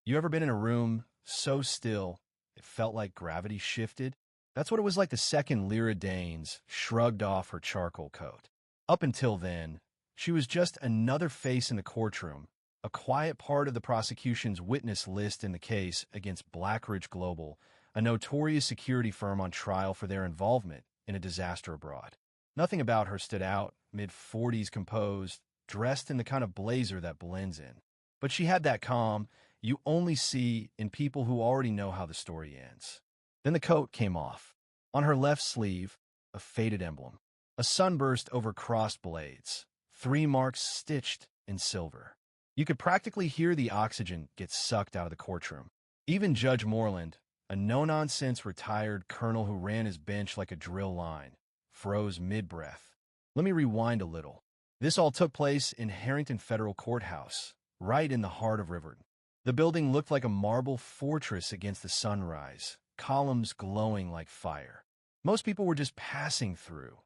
You ever been in a room so still it felt like gravity shifted? That's what it was like the second Lyra Danes shrugged off her charcoal coat. Up until then, she was just another face in the courtroom, a quiet part of the prosecution's witness list in the case against Blackridge Global, a notorious security firm on trial for their involvement in a disaster abroad. Nothing about her stood out, mid-40s composed, dressed in the kind of blazer that blends in. But she had that calm you only see in people who already know how the story ends. Then the coat came off. On her left sleeve, a faded emblem. A sunburst over crossed blades. 3 marks stitched in silver. You could practically hear the oxygen get sucked out of the courtroom. Even Judge Moreland, a no-nonsense retired colonel who ran his bench like a drill line, froze mid-breath. Let me rewind a little. This all took place in Harrington Federal Courthouse, right in the heart of Riverton. The building looked like a marble fortress against the sunrise, columns glowing like fire. Most people were just passing through.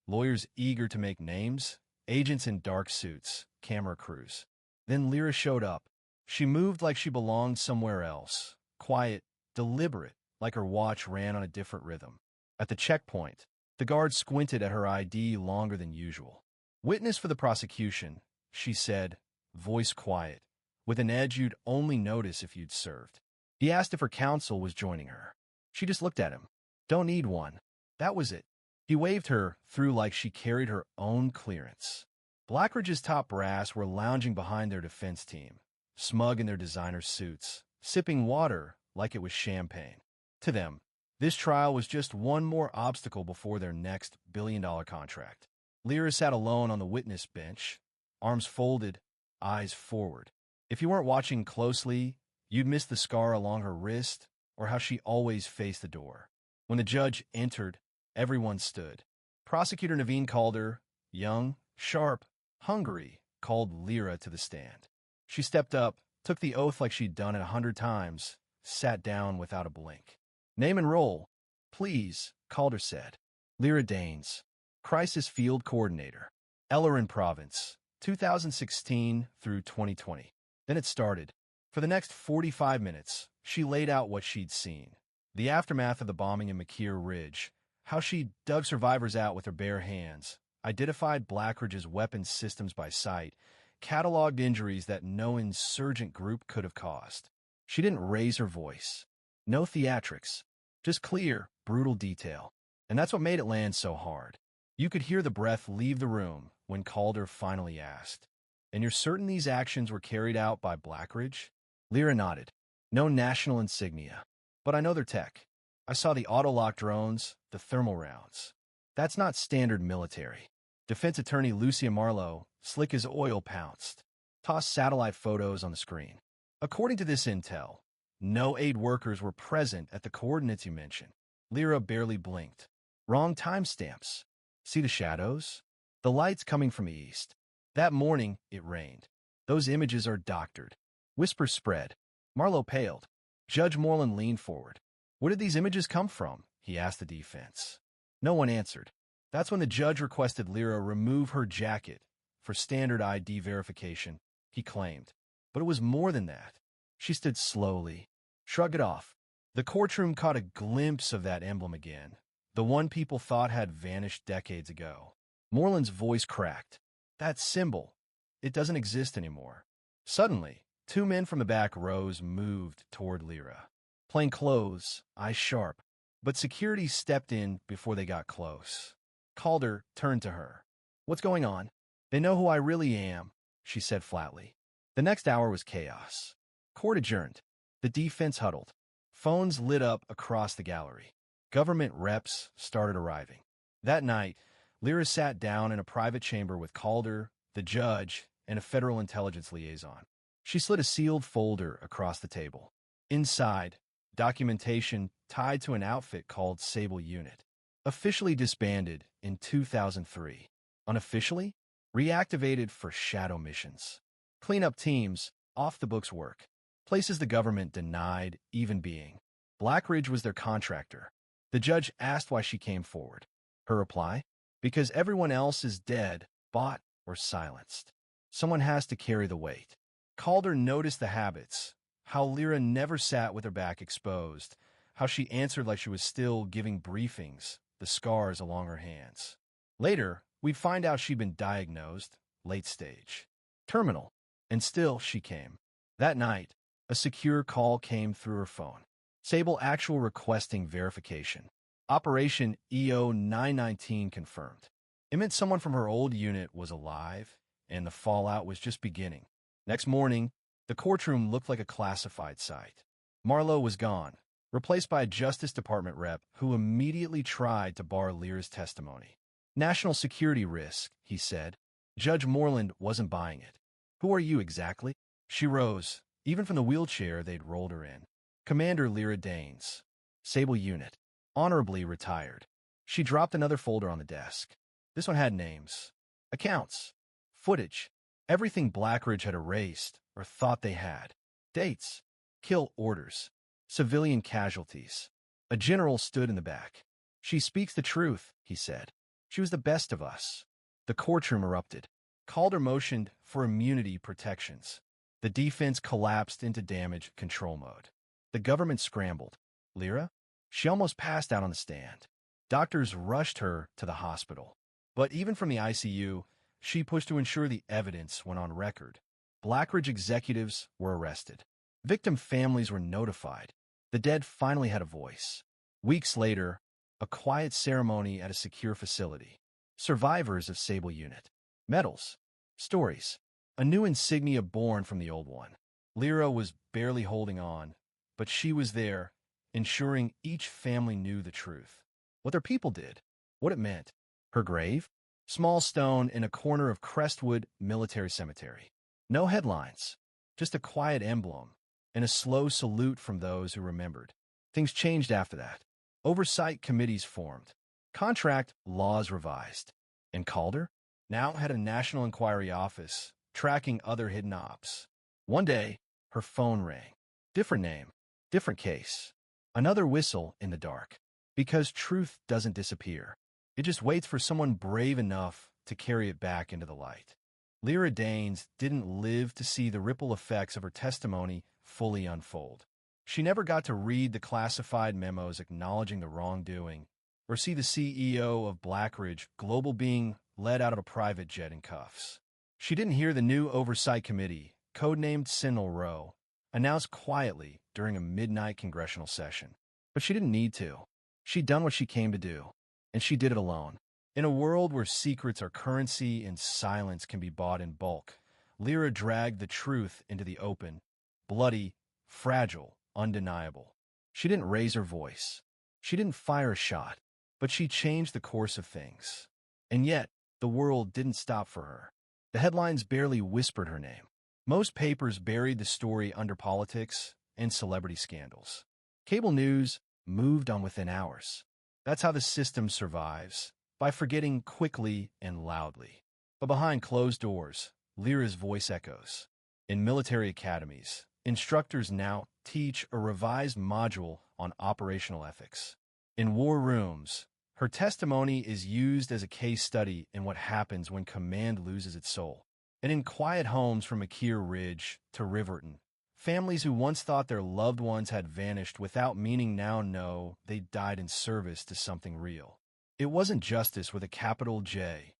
Lawyers eager to make names, agents in dark suits, camera crews. Then Lyra showed up. She moved like she belonged somewhere else, quiet, deliberate, like her watch ran on a different rhythm. At the checkpoint, the guard squinted at her ID longer than usual. "Witness for the prosecution," she said, voice quiet, with an edge you'd only notice if you'd served. He asked if her counsel was joining her. She just looked at him. "Don't need one." That was it. He waved her through like she carried her own clearance. Blackridge's top brass were lounging behind their defense team, smug in their designer suits, sipping water like it was champagne. To them, this trial was just one more obstacle before their next billion-dollar contract. Lyra sat alone on the witness bench, arms folded, eyes forward. If you weren't watching closely, you'd miss the scar along her wrist or how she always faced the door. When the judge entered, everyone stood. Prosecutor Naveen Calder, young, sharp, hungry, called Lyra to the stand. She stepped up, took the oath like she'd done it 100 times, sat down without a blink. "Name and role, please," Calder said. "Lyra Danes, Crisis Field Coordinator, Ellerin Province, 2016 through 2020. Then it started. For the next 45 minutes, she laid out what she'd seen. The aftermath of the bombing in McKeer Ridge, how she dug survivors out with her bare hands, identified Blackridge's weapons systems by sight, cataloged injuries that no insurgent group could have caused. She didn't raise her voice. No theatrics. Just clear, brutal detail. And that's what made it land so hard. You could hear the breath leave the room when Calder finally asked, "And you're certain these actions were carried out by Blackridge?" Lyra nodded. "No national insignia. But I know their tech. I saw the auto-lock drones, the thermal rounds. That's not standard military." Defense attorney Lucia Marlowe, slick as oil, pounced. Tossed satellite photos on the screen. "According to this intel, no aid workers were present at the coordinates you mentioned." Lyra barely blinked. "Wrong timestamps. See the shadows? The light's coming from east. That morning, it rained. Those images are doctored." Whispers spread. Marlowe paled. Judge Moreland leaned forward. "Where did these images come from?" he asked the defense. No one answered. That's when the judge requested Lyra remove her jacket for standard ID verification, he claimed. But it was more than that. She stood slowly, shrugged it off. The courtroom caught a glimpse of that emblem again, the one people thought had vanished decades ago. Moreland's voice cracked. "That symbol, it doesn't exist anymore." Suddenly, 2 men from the back rows moved toward Lyra. Plain clothes, eyes sharp. But security stepped in before they got close. Calder turned to her. "What's going on?" "They know who I really am," she said flatly. The next hour was chaos. Court adjourned. The defense huddled. Phones lit up across the gallery. Government reps started arriving. That night, Lyra sat down in a private chamber with Calder, the judge, and a federal intelligence liaison. She slid a sealed folder across the table. Inside, documentation tied to an outfit called Sable Unit. Officially disbanded in 2003. Unofficially, reactivated for shadow missions. Cleanup teams, off-the-books work. Places the government denied even being. Blackridge was their contractor. The judge asked why she came forward. Her reply? Because everyone else is dead, bought, or silenced. Someone has to carry the weight. Calder noticed the habits. how Lyra never sat with her back exposed, how she answered like she was still giving briefings, the scars along her hands. Later, we'd find out she'd been diagnosed, late stage, terminal, and still she came. That night, a secure call came through her phone. Sable actual requesting verification. Operation EO 919 confirmed. It meant someone from her old unit was alive, and the fallout was just beginning. Next morning, the courtroom looked like a classified site. Marlowe was gone, replaced by a Justice Department rep who immediately tried to bar Lyra's testimony. National security risk, he said. Judge Moreland wasn't buying it. Who are you exactly? She rose, even from the wheelchair they'd rolled her in. Commander Lyra Danes. Sable Unit. Honorably retired. She dropped another folder on the desk. This one had names, accounts, footage, everything Blackridge had erased or thought they had. Dates, kill orders, civilian casualties. A general stood in the back. She speaks the truth, he said. She was the best of us. The courtroom erupted. Calder motioned for immunity protections. The defense collapsed into damage control mode. The government scrambled. Lyra? She almost passed out on the stand. Doctors rushed her to the hospital. But even from the ICU, she pushed to ensure the evidence went on record. Blackridge executives were arrested. Victim families were notified. The dead finally had a voice. Weeks later, a quiet ceremony at a secure facility. Survivors of Sable Unit. Medals. Stories. A new insignia born from the old one. Lyra was barely holding on, but she was there, ensuring each family knew the truth. What their people did. What it meant. Her grave? Small stone in a corner of Crestwood Military Cemetery. No headlines. Just a quiet emblem and a slow salute from those who remembered. Things changed after that. Oversight committees formed. Contract laws revised. And Calder now had a National Inquiry Office tracking other hidden ops. One day, her phone rang. Different name, different case. Another whistle in the dark. Because truth doesn't disappear. It just waits for someone brave enough to carry it back into the light. Lyra Danes didn't live to see the ripple effects of her testimony fully unfold. She never got to read the classified memos acknowledging the wrongdoing, or see the CEO of Blackridge Global being led out of a private jet in cuffs. She didn't hear the new Oversight Committee, codenamed Sentinel Row, announced quietly during a midnight congressional session. But she didn't need to. She'd done what she came to do, and she did it alone. In a world where secrets are currency and silence can be bought in bulk, Lyra dragged the truth into the open, bloody, fragile, undeniable. She didn't raise her voice. She didn't fire a shot, but she changed the course of things. And yet, the world didn't stop for her. The headlines barely whispered her name. Most papers buried the story under politics and celebrity scandals. Cable news moved on within hours. That's how the system survives, by forgetting quickly and loudly. But behind closed doors, Lyra's voice echoes. In military academies, instructors now teach a revised module on operational ethics. In war rooms, her testimony is used as a case study in what happens when command loses its soul. And in quiet homes from McKeer Ridge to Riverton, families who once thought their loved ones had vanished without meaning now know they died in service to something real. It wasn't justice with a capital J.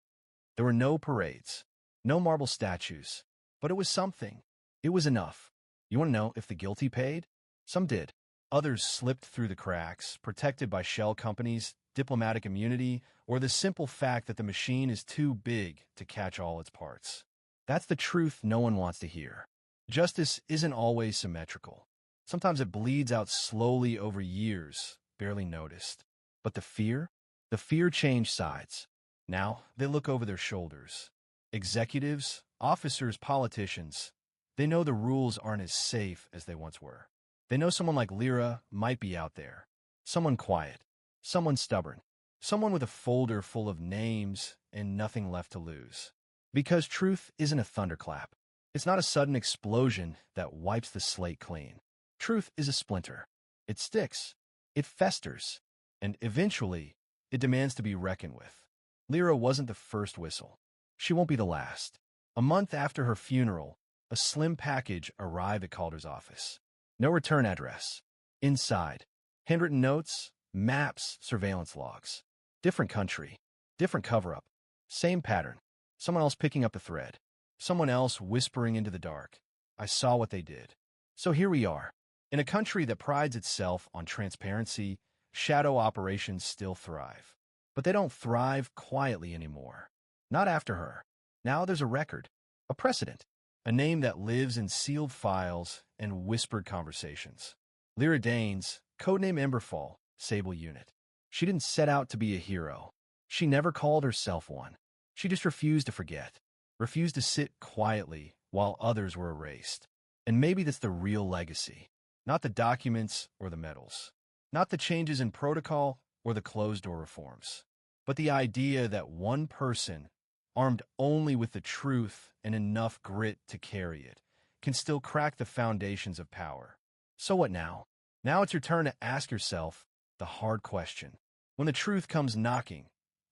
There were no parades, no marble statues, but it was something. It was enough. You want to know if the guilty paid? Some did. Others slipped through the cracks, protected by shell companies, diplomatic immunity, or the simple fact that the machine is too big to catch all its parts. That's the truth no one wants to hear. Justice isn't always symmetrical. Sometimes it bleeds out slowly over years, barely noticed. But the fear? The fear changed sides. Now they look over their shoulders. Executives, officers, politicians, they know the rules aren't as safe as they once were. They know someone like Lyra might be out there. Someone quiet. Someone stubborn. Someone with a folder full of names and nothing left to lose. Because truth isn't a thunderclap. It's not a sudden explosion that wipes the slate clean. Truth is a splinter. It sticks. It festers. And eventually, it demands to be reckoned with. Lyra wasn't the first whistle. She won't be the last. A month after her funeral, a slim package arrived at Calder's office. No return address. Inside, handwritten notes, maps, surveillance logs. Different country, different cover-up. Same pattern. Someone else picking up the thread. Someone else whispering into the dark. I saw what they did. So here we are. In a country that prides itself on transparency, shadow operations still thrive. But they don't thrive quietly anymore. Not after her. Now there's a record, a precedent, a name that lives in sealed files and whispered conversations. Lyra Danes, codename Emberfall, Sable Unit. She didn't set out to be a hero. She never called herself one. She just refused to forget, refused to sit quietly while others were erased. And maybe that's the real legacy. Not the documents or the medals. Not the changes in protocol or the closed-door reforms. But the idea that one person, armed only with the truth and enough grit to carry it, can still crack the foundations of power. So what now? Now it's your turn to ask yourself the hard question. When the truth comes knocking,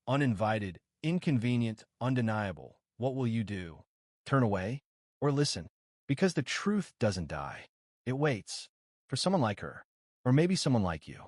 uninvited, inconvenient, undeniable, what will you do? Turn away or listen? Because the truth doesn't die. It waits for someone like her, or maybe someone like you.